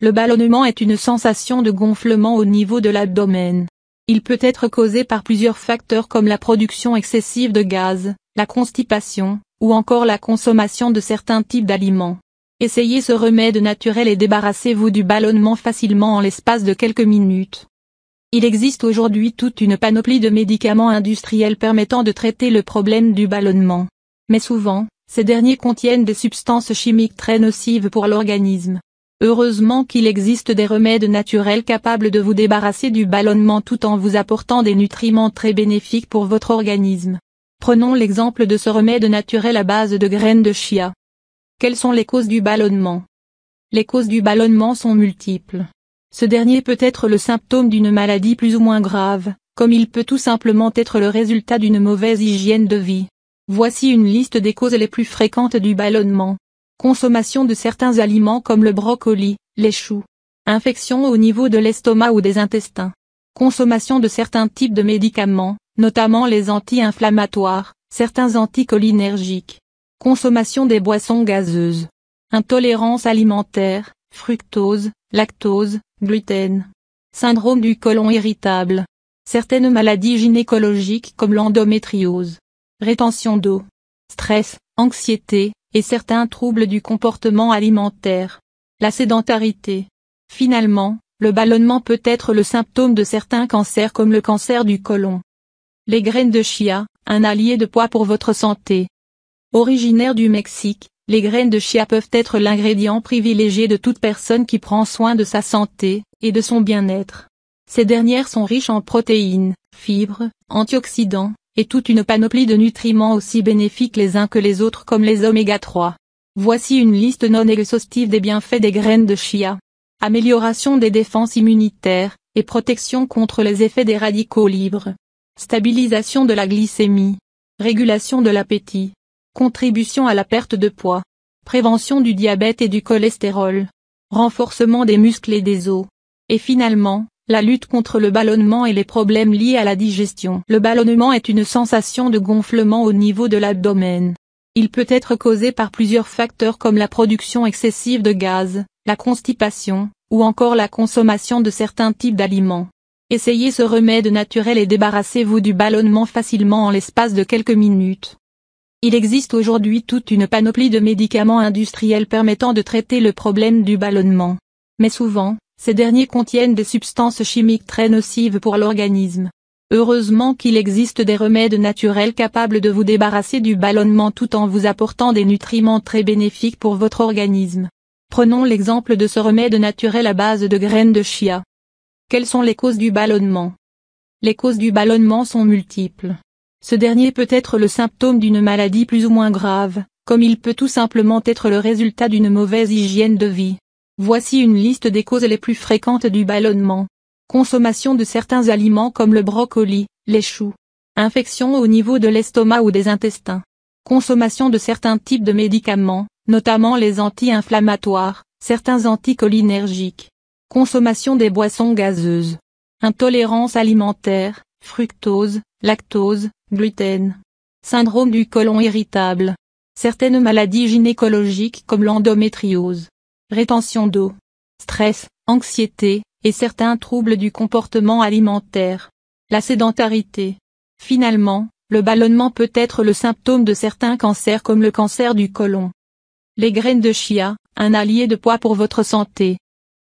Le ballonnement est une sensation de gonflement au niveau de l'abdomen. Il peut être causé par plusieurs facteurs comme la production excessive de gaz, la constipation, ou encore la consommation de certains types d'aliments. Essayez ce remède naturel et débarrassez-vous du ballonnement facilement en l'espace de quelques minutes. Il existe aujourd'hui toute une panoplie de médicaments industriels permettant de traiter le problème du ballonnement. Mais souvent, ces derniers contiennent des substances chimiques très nocives pour l'organisme. Heureusement qu'il existe des remèdes naturels capables de vous débarrasser du ballonnement tout en vous apportant des nutriments très bénéfiques pour votre organisme. Prenons l'exemple de ce remède naturel à base de graines de chia. Quelles sont les causes du ballonnement? Les causes du ballonnement sont multiples. Ce dernier peut être le symptôme d'une maladie plus ou moins grave, comme il peut tout simplement être le résultat d'une mauvaise hygiène de vie. Voici une liste des causes les plus fréquentes du ballonnement. Consommation de certains aliments comme le brocoli, les choux. Infection au niveau de l'estomac ou des intestins. Consommation de certains types de médicaments, notamment les anti-inflammatoires, certains anticholinergiques. Consommation des boissons gazeuses. Intolérance alimentaire, fructose, lactose, gluten. Syndrome du côlon irritable. Certaines maladies gynécologiques comme l'endométriose. Rétention d'eau. Stress, anxiété, et certains troubles du comportement alimentaire. La sédentarité. Finalement, le ballonnement peut être le symptôme de certains cancers comme le cancer du côlon. Les graines de chia, un allié de poids pour votre santé. Originaires du Mexique, les graines de chia peuvent être l'ingrédient privilégié de toute personne qui prend soin de sa santé et de son bien-être. Ces dernières sont riches en protéines, fibres, antioxydants, et toute une panoplie de nutriments aussi bénéfiques les uns que les autres comme les oméga 3. Voici une liste non exhaustive des bienfaits des graines de chia. Amélioration des défenses immunitaires, et protection contre les effets des radicaux libres. Stabilisation de la glycémie. Régulation de l'appétit. Contribution à la perte de poids. Prévention du diabète et du cholestérol. Renforcement des muscles et des os. Et finalement, la lutte contre le ballonnement et les problèmes liés à la digestion. Le ballonnement est une sensation de gonflement au niveau de l'abdomen. Il peut être causé par plusieurs facteurs comme la production excessive de gaz, la constipation, ou encore la consommation de certains types d'aliments. Essayez ce remède naturel et débarrassez-vous du ballonnement facilement en l'espace de quelques minutes. Il existe aujourd'hui toute une panoplie de médicaments industriels permettant de traiter le problème du ballonnement. Mais souvent, ces derniers contiennent des substances chimiques très nocives pour l'organisme. Heureusement qu'il existe des remèdes naturels capables de vous débarrasser du ballonnement tout en vous apportant des nutriments très bénéfiques pour votre organisme. Prenons l'exemple de ce remède naturel à base de graines de chia. Quelles sont les causes du ballonnement? Les causes du ballonnement sont multiples. Ce dernier peut être le symptôme d'une maladie plus ou moins grave, comme il peut tout simplement être le résultat d'une mauvaise hygiène de vie. Voici une liste des causes les plus fréquentes du ballonnement. Consommation de certains aliments comme le brocoli, les choux. Infection au niveau de l'estomac ou des intestins. Consommation de certains types de médicaments, notamment les anti-inflammatoires, certains anticholinergiques. Consommation des boissons gazeuses. Intolérance alimentaire, fructose, lactose, gluten. Syndrome du côlon irritable. Certaines maladies gynécologiques comme l'endométriose. Rétention d'eau. Stress, anxiété, et certains troubles du comportement alimentaire. La sédentarité. Finalement, le ballonnement peut être le symptôme de certains cancers comme le cancer du côlon. Les graines de chia, un allié de poids pour votre santé.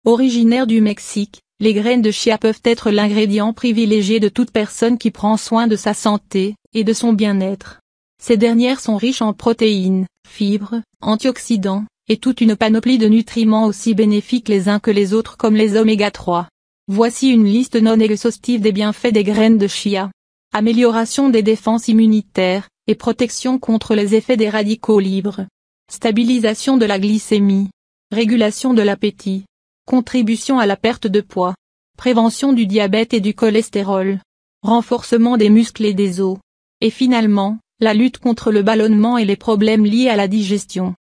Originaires du Mexique, les graines de chia peuvent être l'ingrédient privilégié de toute personne qui prend soin de sa santé et de son bien-être. Ces dernières sont riches en protéines, fibres, antioxydants, et toute une panoplie de nutriments aussi bénéfiques les uns que les autres comme les oméga 3. Voici une liste non exhaustive des bienfaits des graines de chia. Amélioration des défenses immunitaires, et protection contre les effets des radicaux libres. Stabilisation de la glycémie. Régulation de l'appétit. Contribution à la perte de poids. Prévention du diabète et du cholestérol. Renforcement des muscles et des os. Et finalement, la lutte contre le ballonnement et les problèmes liés à la digestion.